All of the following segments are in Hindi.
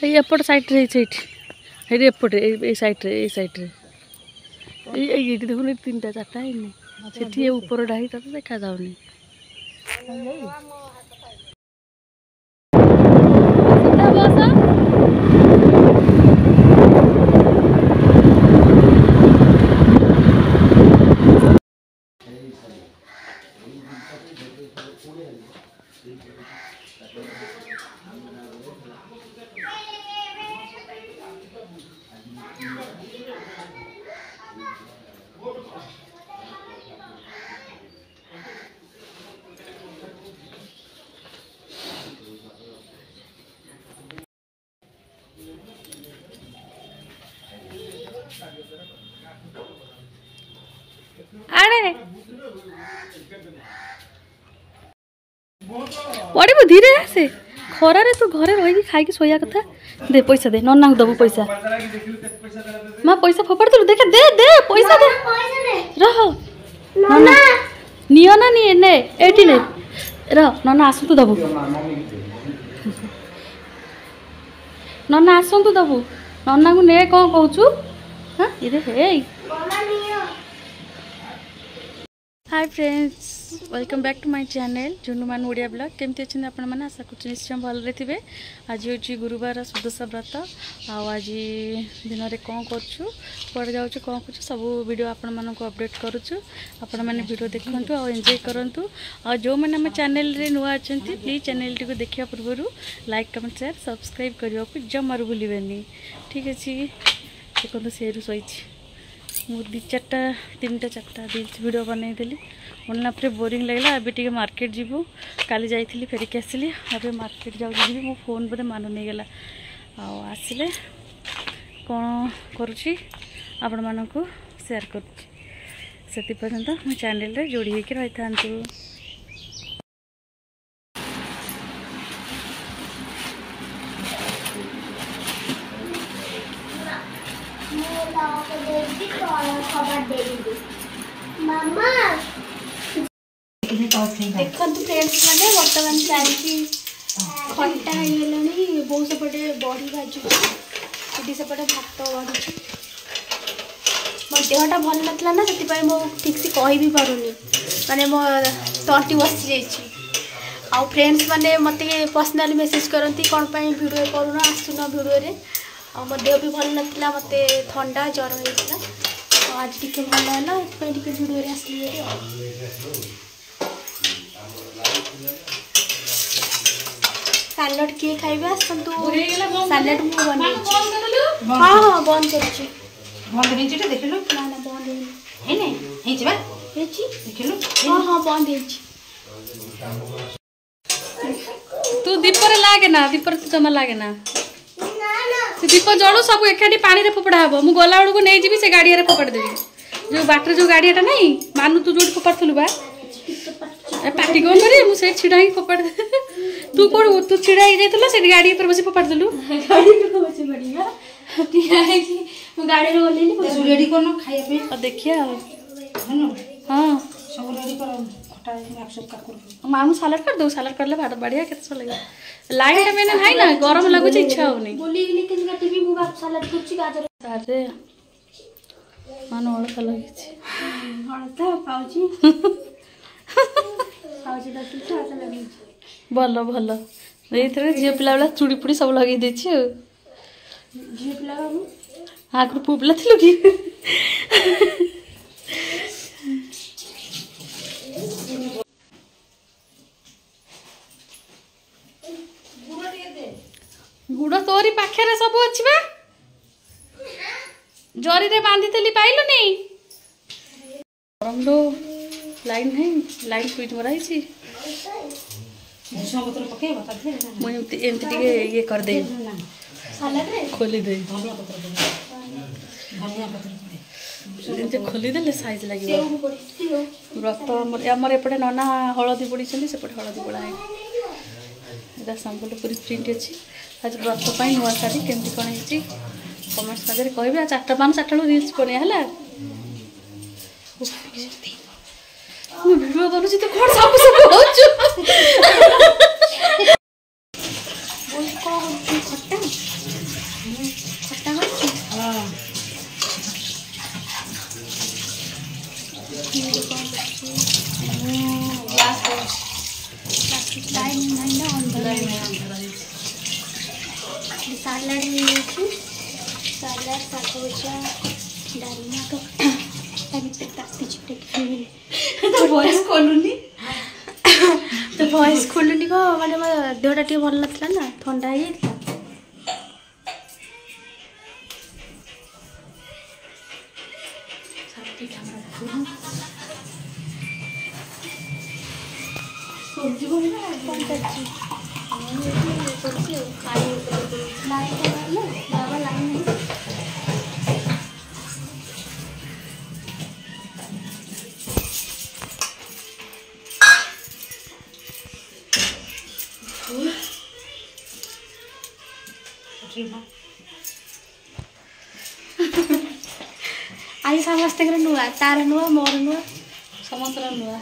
एपट साइड रे एपटे ये साइड रे ये देखो तीन टा चार्टा है से ऊपर डाही तो देखा जाऊनी आड़े पड़े धीरे आसे खरारे तू घरे रही खाई शोया कथा दे पैसा दे नन्ना को दबू पैसा माँ पैसा फोपाड़ दे देखे दे दे पैसा दे रह नन्ना नियो ना नहीं ने एटी ने रह नन्ना आसतु दबू नन्ना आसतु दबू नन्ना को ने कौन कहूचु हां इरे हे hi friends welcome back to my channel जुनुमान ओडिया ब्लॉग केमती अच्छे आपण मैंने आशा कर निश्चय भल थे आज हूँ गुरुवार सुदशा व्रत आज दिन में कौन कर जाऊँ कौन कर सब वीडियो आपण मानक अपडेट करुचु आपण मैंने वीडियो देखु और एंजॉय करूँ और जो मैंने आम चैनल रे नुआ अच्छा प्लीज चैनल टी देखा पूर्व लाइक कमेंट शेयर सब्सक्राइब करने को जमार भूलें ठीक अच्छे देखो सी शोई मुझे दी चार्टा तीन टा चार्टा वीडियो बनईली बनला पर बोरिंग लगला अभी टे मार्केट जीवु काली जाइली फेरिक आसली अभी मार्केट जाऊँ मो फोन बोले मान नहीं गला आसिले कौन करुँची आपण मानक शेयर करुँची पर्यंत मो चैनल रे जोड़ी होकर रही था देखो फ्रेंड्स मैंने बर्तमान चली खटा हो बहुत सेपटे बड़ी भाजुटी सेपटे भात बढ़ी मो देहटा भल नाला ना से मो ठीक से कह भी पारूनी माने मो तंटी बसी जाइए आउ फ्रेंड्स मैंने मत पर्सनाली मेसेज करती कौन वीडियो करूना आसुना वीडियो आ मो देह भी भल नाला मत ठंडा ज्वर होता आज टी भल है वीडियो आसली सालाड किए खाइबे आसंतु सालाड मु बने हां हां बंद करछि बंद नहीं छिटे देखलो ना ना बंद है नहीं हे छिबा हे छि देखलो हां हां बंद हे छि तू दीपर लागे ना दीपर तू जमा लागे ना से दीप जळू सब एखाडी पानी रे फोपड़ा हबो मु गोला बळू को नै जिबी से गाड़ी रे फोपड़ देबी जो बाटर जो गाड़ीटा नहीं मानु तू जोट फोपड़थलु बा पार्टी कौन करे मुझे छिड़ा ही फोपड़ तू कोड़ तू छिड़ा ही जाइतला से गाड़ी पर बसी फोपड़ देलु गाड़ी पे बसी बढ़िया ठीक है कि मैं गाड़ी रे ओलेली तो रेडी करनो खाइए पे और देखिए है ना हां सब रेडी करो खटा आप सब का कर मामू सलाड कर दो सलाड करले भात बढ़िया केत सो लगे लाइट में नहीं ना गरम लागु छ इच्छा होनी बोली लेकिन का टीवी बुगा सलाड करछि गाजर अरे मानो हळता लगी छी हळता पाउची भल भल ये झील पिला बेला चूड़ी पुड़ी सब लगे दे झील पिला आगे पु पिला थी कि गुड़ तोरी पाखे सब अच्छी जरी रे बांधी पाइलु नहीं गरम लो लाइन नहीं लाइन स्विच मराई छी भुसमा पत्र पके बता दे मु एमती टिके ये कर दे सालाड रे खोली दे धनिया पत्र एमती खोली देले साइज लागि व्रत हमर एपटे नना हळदी पड़ी सेपटे हळदी पड़ा है एटा संबलपुरी प्रिंट अछि आज व्रत पाई नुआ साड़ी केमती कोन हिची कमेंट्स मध्य कह 4टा पान 4टा रील्स बनिया है वीडियो करूँ तो कौन सब सब खट्टा खट्टा सालाड सालाड शाग भजा डालमा तो वॉइस खोलुनी तो वॉइस खोलुनी को माने मो देहटा टी भल नथला ना ठंडा ही था सब्जी बोलना कौन करची करची खाली लाइन ना बाबा लाइन नहीं आई समस्त नुआ तार नुआ मोर नुआ समस्त नुआ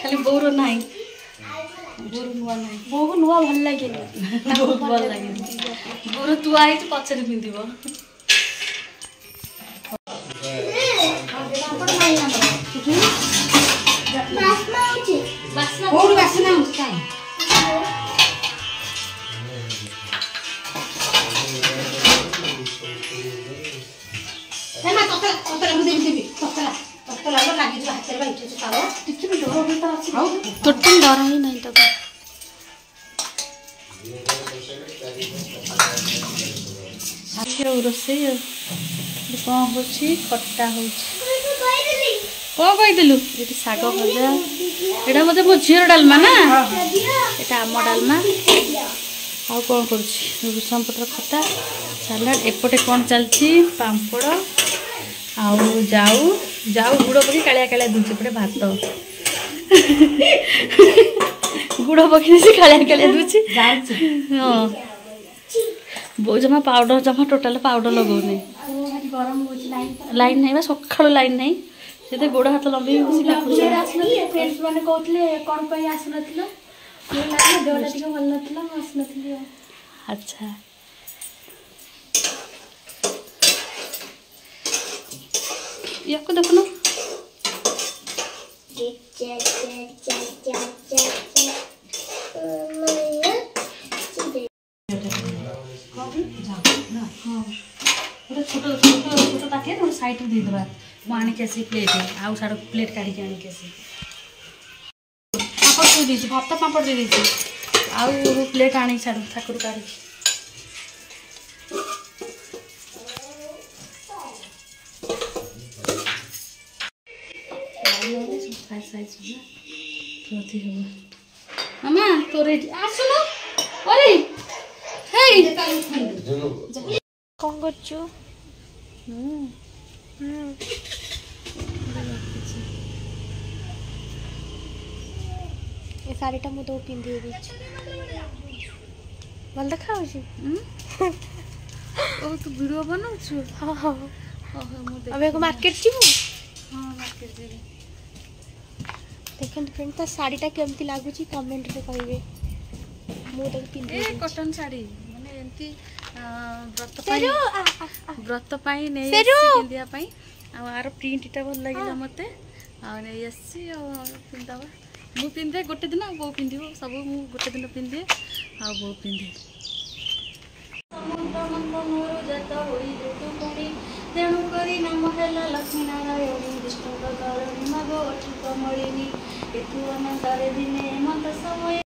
खाली बोर ना बोर नुआ ना बो नुआ भल लगे बहुत भल लगे बोर तू आई तो पचरे पिंधिब कोड बासना हुन्छ काई हेमा ततला मुदे देबी ततला लो लागि जो हातले बाइटे छ ताव टिके भी डर होता अछि हाउ टोटल डर ही नहीं तो रोसे कौन हो खट्टा हो कौन कहीदेलु ये शाग भजा यहाँ मतलब मो झीर डालमा ना यहाँ आम डालमा आउ कौन करुम पत्र खटा सालाड एपटे कौन चलती पापड़ आउ जाऊ जाऊ गुड़ पकड़ी कालिया कालिया दूसरे पटे भात गुड़ पकड़ी से कालिया कालिया दूची हाँ बो जमा पाउडर जमा टोटाल पाउडर लगौनी गरम हो लाइन नहीं सकाल लाइन नहीं से गोड़ हाथ लंबी फ्रेंड्स मैंने कहते कौन पर आसन देहटा टी भल ना आसन अच्छा या देखुन छोट छोट ताटिया साइड में देदेबा मुझे आसी प्लेट आउ साड़ प्लेट काढ़ी आनिकी आसी पापड़ दे दीजिए भात पापड़ दे दीजिए आउ प्लेट आनी छाड़ ठाकुर काढ़ी मामा तो रेडी आसुन अरे हे कौन करछु ए साड़ीटा मु तो पिंधि देछि भल देखा होछि ओ तू वीडियो बनाउछु हां हां ओहो अब एको मार्केट जीवु हां मार्केट जेबे देखन फ्रेंड ता साड़ीटा केमती लागुछि कमेंट रे कहिबे मु तो पिंधि ए कॉटन साड़ी माने एंती व्रत पाई नहीं पिंधिया पाई आर प्रिंटा भल लगे मत नहीं आसी पिंधवा मु पिंधे गोटे दिन बो पिंधिब सब मु गोटे दिन पिंधे आ बो पिंधे तेणुक नाम है लक्ष्मी नारायण विष्णु कमलिनी दिने मत समय